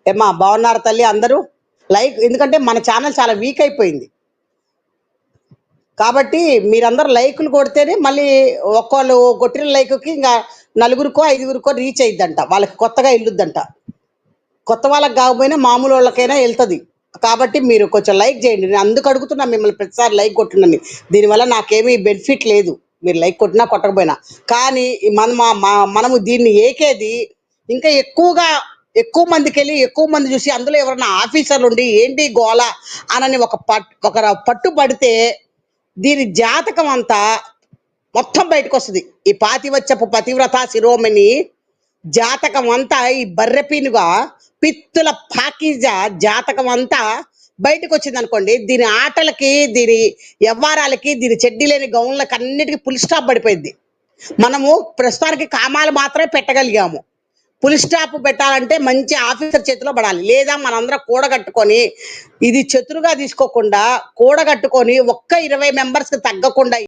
ఏమ్మా బాగున్నారు తల్లి అందరూ? లైక్ ఎందుకంటే మన ఛానల్ చాలా వీక్ అయిపోయింది కాబట్టి మీరందరూ లైకులు కొడితేనే మళ్ళీ ఒక్కళ్ళు కొట్టిన లైక్కి ఇంకా నలుగురికో ఐదుగురికో రీచ్ అయ్యిద్దంట, వాళ్ళకి కొత్తగా వెళ్ళొద్దంట. కొత్త వాళ్ళకి కాకపోయినా మామూలు వాళ్ళకైనా వెళ్తుంది. కాబట్టి మీరు కొంచెం లైక్ చేయండి. నేను అందుకు అడుగుతున్నా మిమ్మల్ని ప్రతిసారి లైక్ కొట్టినని. దీనివల్ల నాకేమీ బెనిఫిట్ లేదు, మీరు లైక్ కొట్టినా కొట్టకపోయినా. కానీ మనము దీన్ని ఏకేది ఇంకా ఎక్కువ మందికి వెళ్ళి ఎక్కువ మంది చూసి అందులో ఎవరైనా ఆఫీసర్లు ఉండి ఏంటి గోల అనని ఒక పట్టు పడితే దీని జాతకం అంతా మొత్తం బయటకు వస్తుంది. ఈ పాతివచ్చపు పతివ్రత శిరోమణి జాతకం అంతా ఈ బర్రెపీనుగా పిత్తుల పాకీజ జాతకం అంతా బయటకు వచ్చింది అనుకోండి. దీని ఆటలకి, దీని వ్యవహారాలకి, దీని చెడ్డీ లేని గౌన్లకి అన్నిటికీ పుల్ స్టాప్ పడిపోయింది. మనము ప్రస్తుతానికి కామాలు మాత్రమే పెట్టగలిగాము. పుల్ స్టాప్ పెట్టాలంటే మంచి ఆఫీసర్ చేతిలో పడాలి. లేదా మనందరం కూడగట్టుకొని ఇది చతురుగా తీసుకోకుండా కూడగట్టుకొని ఒక్క 20 మెంబర్స్కి తగ్గకుండా